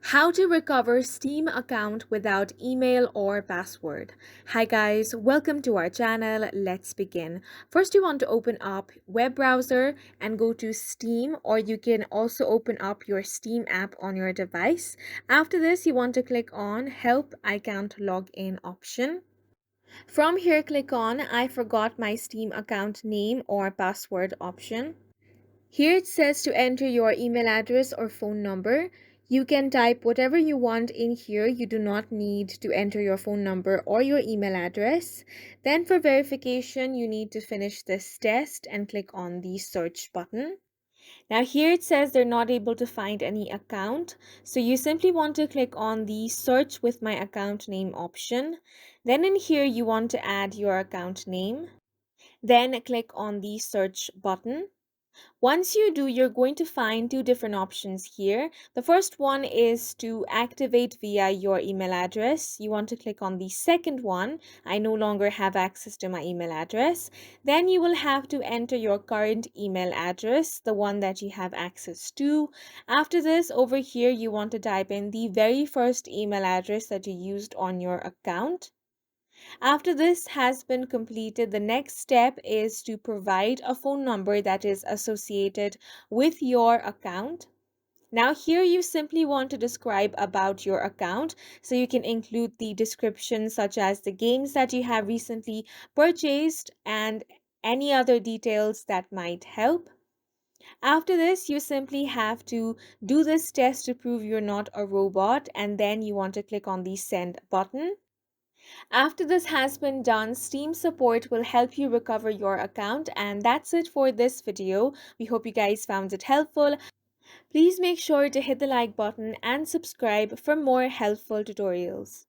How to recover Steam account without email or password. Hi guys, welcome to our channel. Let's begin. First, you want to open up web browser and go to Steam, or you can also open up your Steam app on your device. After this, you want to click on Help I Can't Log In option. From here, click on I forgot my Steam account name or password option. Here it says to enter your email address or phone number. You can type whatever you want in here. You do not need to enter your phone number or your email address. Then for verification, you need to finish this test and click on the search button. Now here it says they're not able to find any account. So you simply want to click on the search with my account name option. Then in here, you want to add your account name. Then click on the search button. Once you do, you're going to find two different options here. The first one is to activate via your email address. You want to click on the second one. I no longer have access to my email address. Then you will have to enter your current email address, the one that you have access to. After this, over here, you want to type in the very first email address that you used on your account. After this has been completed, the next step is to provide a phone number that is associated with your account. Now here you simply want to describe about your account, so you can include the description such as the games that you have recently purchased and any other details that might help. After this, you simply have to do this test to prove you're not a robot, and then you want to click on the send button. After this has been done, Steam support will help you recover your account, and that's it for this video. We hope you guys found it helpful. Please make sure to hit the like button and subscribe for more helpful tutorials.